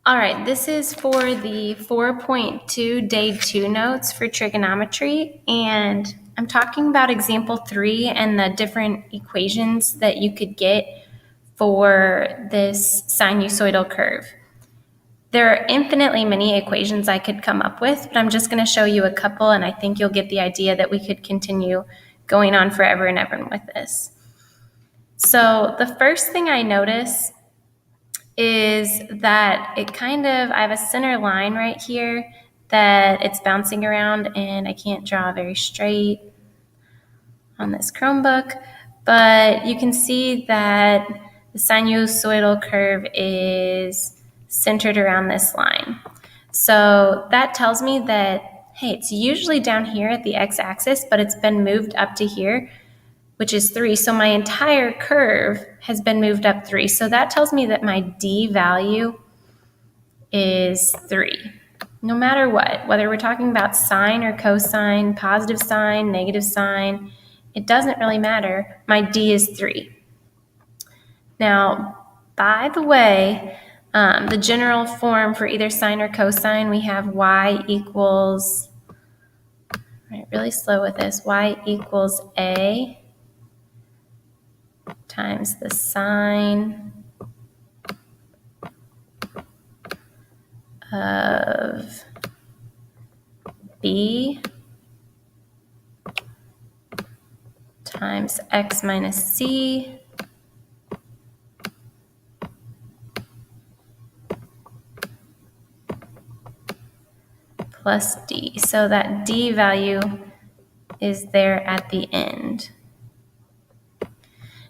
All right, this is for the 4.2 Day 2 notes for trigonometry, and I'm talking about example 3 and the different equations that you could get for this sinusoidal curve. There are infinitely many equations I could come up with, but I'm just going to show you a couple, and I think you'll get the idea that we could continue going on forever and ever with this. So the first thing I notice is that I have a center line right here that it's bouncing around, and I can't draw very straight on this Chromebook, but you can see that the sinusoidal curve is centered around this line. So that tells me that, hey, it's usually down here at the x-axis, but it's been moved up to here, which is 3. So my entire curve has been moved up 3. So that tells me that my D value is 3. No matter what, whether we're talking about sine or cosine, positive sign, negative sign, it doesn't really matter. My D is 3. Now, by the way, the general form for either sine or cosine, we have y equals, really slow with this, y equals A times the sine of B times x minus c plus d. So that d value is there at the end.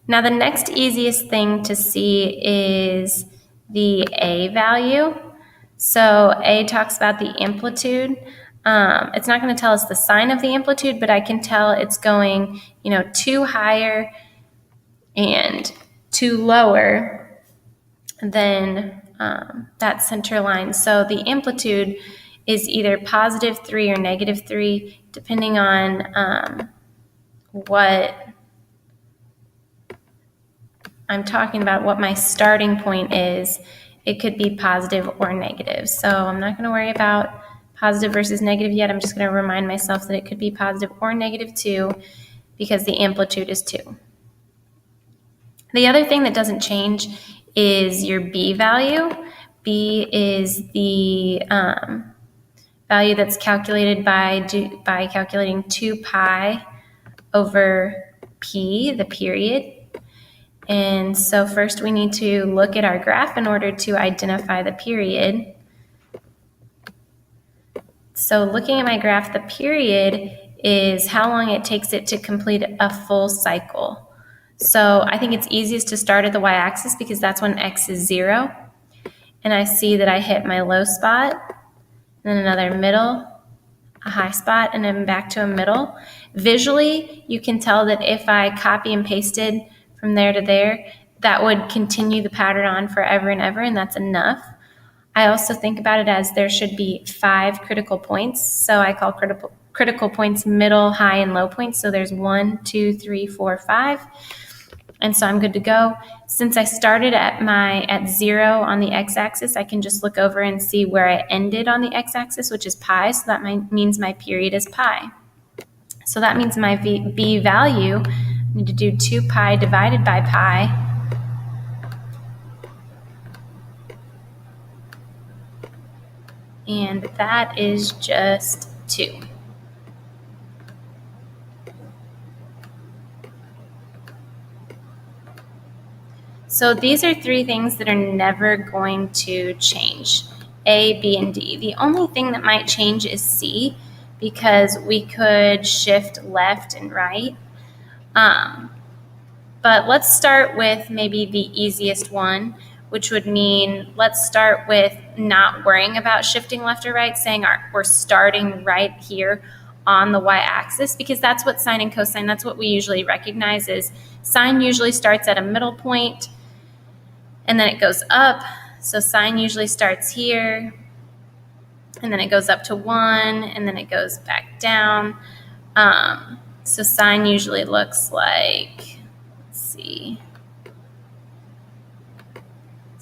Now the next easiest thing to see is the A value. So A talks about the amplitude. It's not going to tell us the sign of the amplitude, but I can tell it's going, 2 higher and 2 lower than that center line. So the amplitude is either positive 3 or negative 3, depending on what I'm talking about, what my starting point is. It could be positive or negative. So I'm not going to worry about positive versus negative yet. I'm just going to remind myself that it could be positive or negative 2 because the amplitude is 2. The other thing that doesn't change is your B value. B is the value that's calculated by calculating 2 pi over P, the period. And so first we need to look at our graph in order to identify the period. So looking at my graph, the period is how long it takes it to complete a full cycle. So I think it's easiest to start at the y-axis because that's when x is 0. And I see that I hit my low spot, then another middle, a high spot, and then back to a middle. Visually, you can tell that if I copy and pasted from there to there, that would continue the pattern on forever and ever, and that's enough. I also think about it as there should be 5 critical points. So I call critical points middle, high, and low points. So there's 1, 2, 3, 4, 5. And so I'm good to go. Since I started at 0 on the x-axis, I can just look over and see where I ended on the x-axis, which is pi. So that means my period is pi. So that means my B value, I need to do 2 pi divided by pi. And that is just 2. So these are 3 things that are never going to change, A, B, and D. The only thing that might change is C, because we could shift left and right. But let's start with maybe the easiest one, which would mean let's start with not worrying about shifting left or right, saying we're starting right here on the y-axis, because that's what sine and cosine, that's what we usually recognize is sine usually starts at a middle point and then it goes up. So sine usually starts here and then it goes up to 1 and then it goes back down. So sine usually looks like, let's see,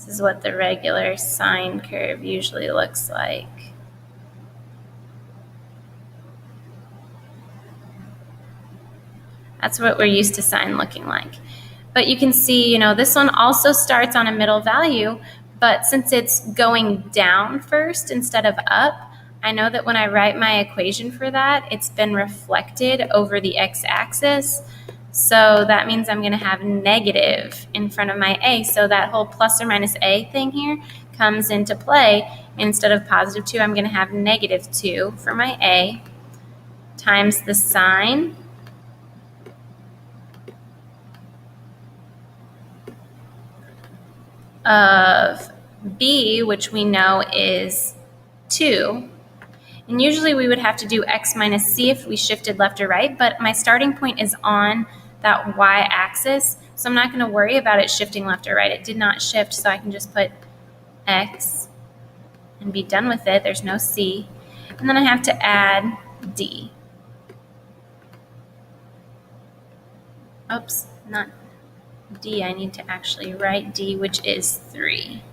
This is what the regular sine curve usually looks like. That's what we're used to sine looking like. But you can see, this one also starts on a middle value, but since it's going down first instead of up, I know that when I write my equation for that, it's been reflected over the x-axis. So that means I'm going to have negative in front of my a. So that whole plus or minus a thing here comes into play. Instead of positive 2, I'm going to have negative 2 for my a times the sine of b, which we know is 2. And usually we would have to do x minus c if we shifted left or right, but my starting point is on that y-axis, so I'm not going to worry about it shifting left or right. It did not shift, so I can just put x and be done with it. There's no c. And then I have to add d. Oops, not d. I need to actually write d, which is 3.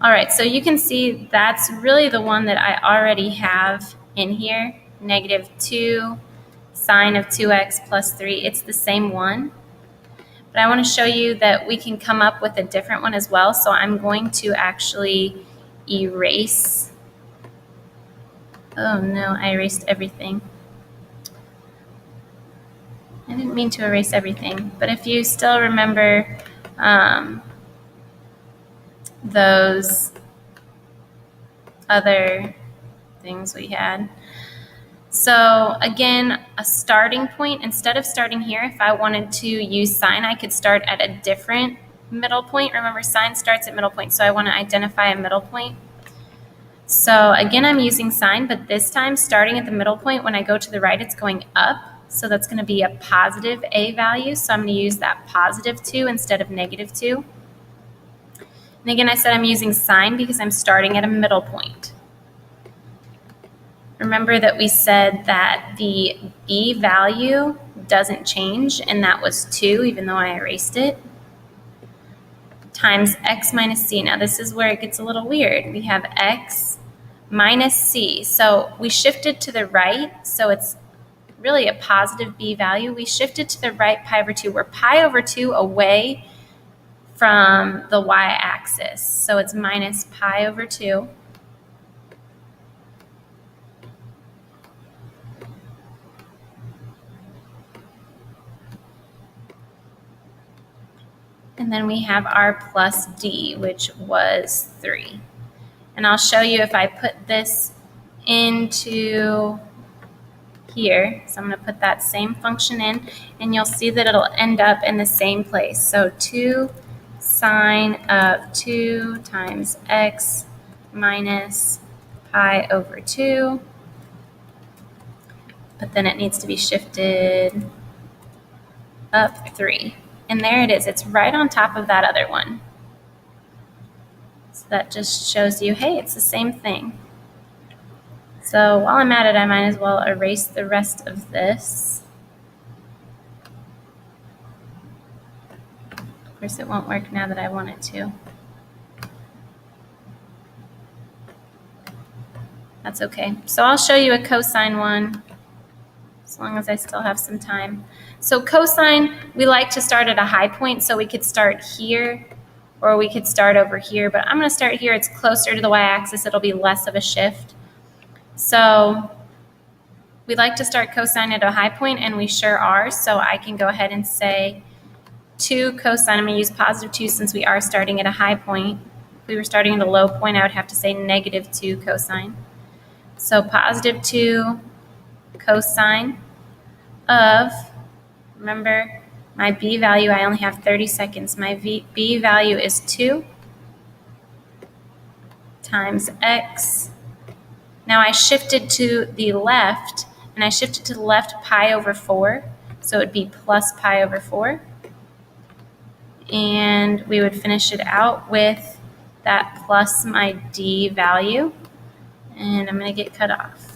All right, so you can see that's really the one that I already have in here, negative 2 sine of 2x plus 3. It's the same one. But I want to show you that we can come up with a different one as well. So I'm going to actually erase. Oh no, I erased everything. I didn't mean to erase everything. But if you still remember those other things we had. So again, a starting point, instead of starting here, if I wanted to use sine, I could start at a different middle point. Remember, sine starts at middle point, so I want to identify a middle point. So again, I'm using sine, but this time starting at the middle point, when I go to the right, it's going up. So that's going to be a positive a value. So I'm going to use that positive 2 instead of negative 2. And again, I said I'm using sine because I'm starting at a middle point. Remember that we said that the b value doesn't change, and that was 2, even though I erased it, times x minus c. Now this is where it gets a little weird. We have x minus c. So we shifted to the right, so it's really a positive b value. We shifted to the right pi over 2. We're pi over 2 away from the y-axis. So it's minus pi over 2. And then we have our plus d, which was 3. And I'll show you if I put this into here. So I'm going to put that same function in, and you'll see that it'll end up in the same place. So 2 sine of 2 times x minus pi over 2. But then it needs to be shifted up 3. And there it is. It's right on top of that other one. So that just shows you, hey, it's the same thing. So while I'm at it, I might as well erase the rest of this. Of course, it won't work now that I want it to. That's okay. So I'll show you a cosine one, as long as I still have some time. So cosine, we like to start at a high point, so we could start here, or we could start over here, but I'm going to start here. It's closer to the y-axis. It'll be less of a shift. So we like to start cosine at a high point, and we sure are, so I can go ahead and say 2 cosine. I'm going to use positive 2 since we are starting at a high point. If we were starting at a low point, I would have to say negative 2 cosine. So positive 2 cosine of, remember, my b value, I only have 30 seconds. My b value is 2 times x. Now I shifted to the left, and I shifted to the left pi over 4, so it would be plus pi over 4. And we would finish it out with that plus my d value, and I'm going to get cut off.